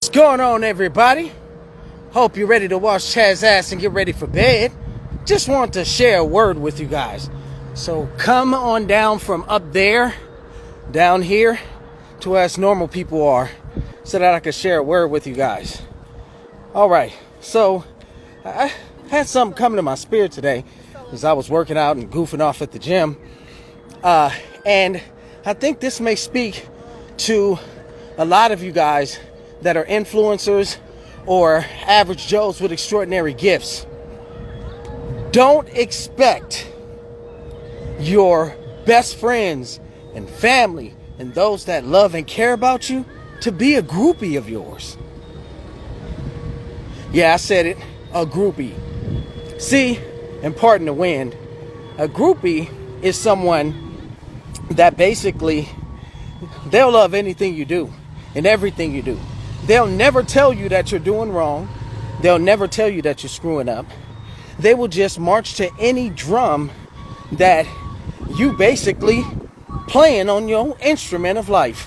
What's going on, everybody? Hope you're ready to wash Chad's ass and get ready for bed. Just want to share a word with you guys. So come on down from up there, down here, to where us normal people are, so that I can share a word with you guys. Alright, so I had something come to my spirit today as I was working out and goofing off at the gym. And I think this may speak to a lot of you guys that are influencers or average Joes with extraordinary gifts. Don't expect your best friends and family and those that love and care about you to be a groupie of yours. Yeah, I said it, a groupie. See, and pardon the wind, a groupie is someone that basically, they'll love anything you do and everything you do. They'll never tell you that you're doing wrong. They'll never tell you that you're screwing up. They will just march to any drum that you basically playing on your instrument of life.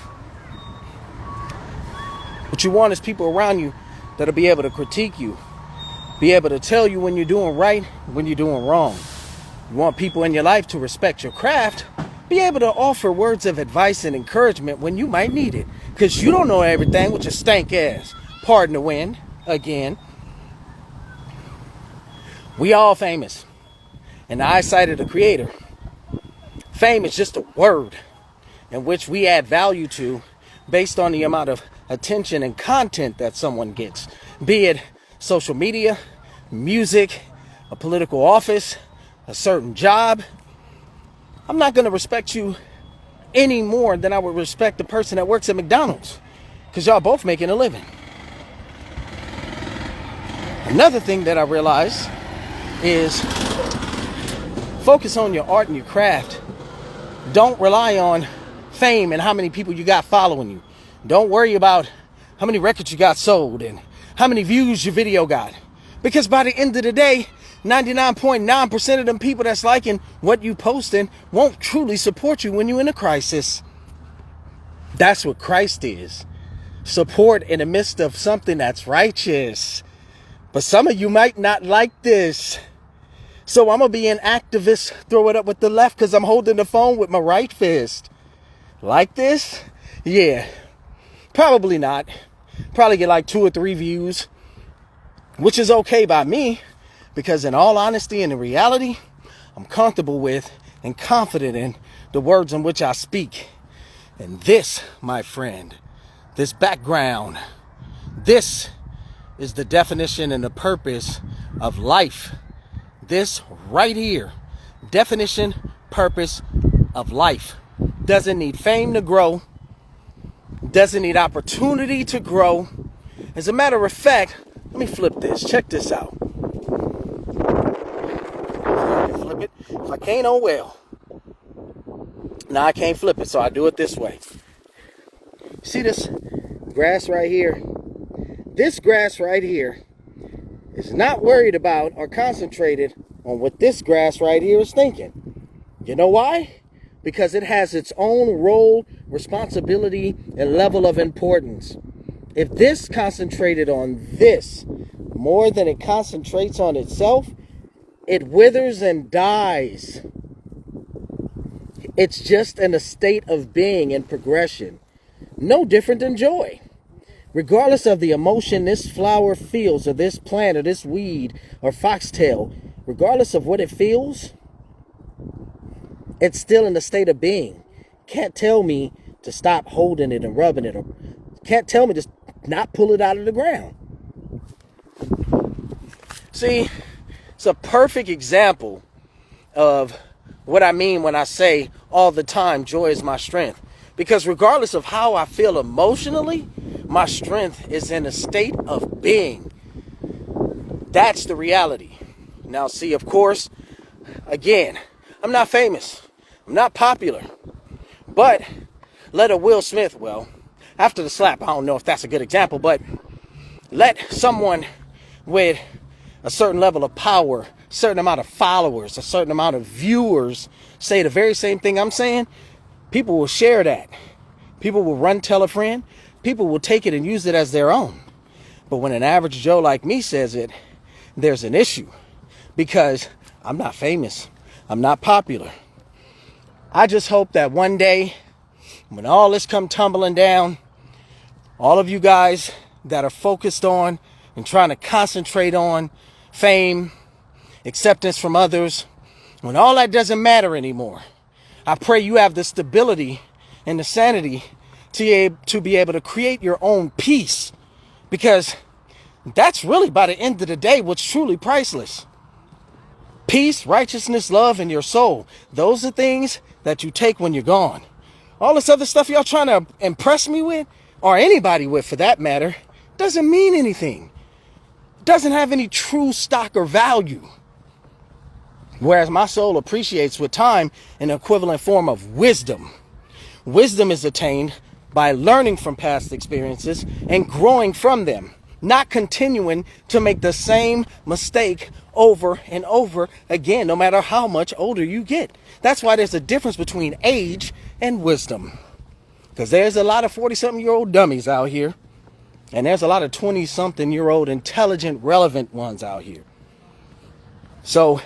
What you want is people around you that'll be able to critique you, be able to tell you when you're doing right, when you're doing wrong. You want people in your life to respect your craft, be able to offer words of advice and encouragement when you might need it. Because you don't know everything with your stank ass. Pardon the wind, again. We all famous in the eyesight of the Creator. Fame is just a word in which we add value to based on the amount of attention and content that someone gets. Be it social media, music, a political office, a certain job. I'm not going to respect you any more than I would respect the person that works at McDonald's, because y'all both making a living. Another thing that I realized is focus on your art and your craft. Don't rely on fame and how many people you got following you. Don't worry about how many records you got sold and how many views your video got, because by the end of the day, 99.9% of them people that's liking what you posting won't truly support you when you're in a crisis. That's what Christ is. Support in the midst of something that's righteous. But some of you might not like this. So I'm going to be an activist, throw it up with the left because I'm holding the phone with my right fist. Like this? Yeah. Probably not. Probably get like 2 or 3 views, which is okay by me. Because in all honesty and in reality, I'm comfortable with and confident in the words in which I speak. And this, my friend, this background, this is the definition and the purpose of life. This right here, definition, purpose of life. Doesn't need fame to grow. Doesn't need opportunity to grow. As a matter of fact, let me flip this. Check this out. Flip it. If I can't, oh well. Now I can't flip it, so I do it this way. See this grass right here? This grass right here is not worried about or concentrated on what this grass right here is thinking. You know why? Because it has its own role, responsibility, and level of importance. If this concentrated on this more than it concentrates on itself, it withers and dies. It's just in a state of being and progression. No different than joy. Regardless of the emotion this flower feels, or this plant, or this weed, or foxtail, regardless of what it feels, it's still in a state of being. Can't tell me to stop holding it and rubbing it, or can't tell me to not pull it out of the ground. See, it's a perfect example of what I mean when I say all the time, joy is my strength. Because regardless of how I feel emotionally, my strength is in a state of being. That's the reality. Now, see, of course, again, I'm not famous. I'm not popular. But let a Will Smith, well, after the slap, I don't know if that's a good example, but let someone with a certain level of power, a certain amount of followers, a certain amount of viewers say the very same thing I'm saying, people will share that. People will run tell a friend. People will take it and use it as their own. But when an average Joe like me says it, there's an issue, because I'm not famous. I'm not popular. I just hope that one day, when all this come tumbling down, all of you guys that are focused on and trying to concentrate on fame, acceptance from others, when all that doesn't matter anymore, I pray you have the stability and the sanity to be able to create your own peace, because that's really, by the end of the day, what's truly priceless. Peace, righteousness, love, and your soul. Those are things that you take when you're gone. All this other stuff y'all trying to impress me with, or anybody with for that matter, doesn't mean anything. It doesn't have any true stock or value. Whereas my soul appreciates with time an equivalent form of wisdom. Wisdom is attained by learning from past experiences and growing from them, not continuing to make the same mistake over and over again, no matter how much older you get. That's why there's a difference between age and wisdom. Because there's a lot of 40-something-year-old dummies out here, and there's a lot of 20-something-year-old intelligent, relevant ones out here. So,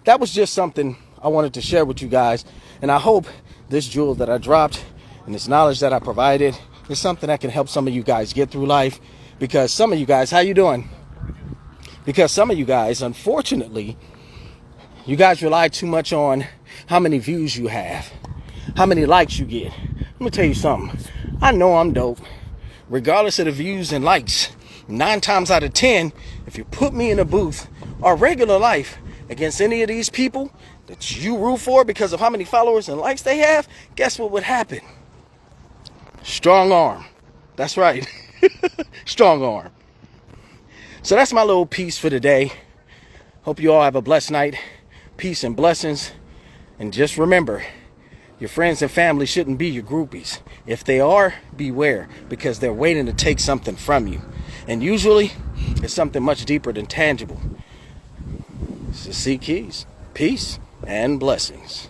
that was just something I wanted to share with you guys. And I hope this jewel that I dropped and this knowledge that I provided is something that can help some of you guys get through life. Because some of you guys, how you doing? Because some of you guys, unfortunately, you guys rely too much on how many views you have, how many likes you get. Let me tell you something. I know I'm dope. Regardless of the views and likes, 9 times out of 10, if you put me in a booth or regular life against any of these people that you root for because of how many followers and likes they have, guess what would happen? Strong arm. That's right. Strong arm. So that's my little piece for today. Hope you all have a blessed night. Peace and blessings. And just remember, your friends and family shouldn't be your groupies. If they are, beware, because they're waiting to take something from you. And usually, it's something much deeper than tangible. This is C Keys. Peace and blessings.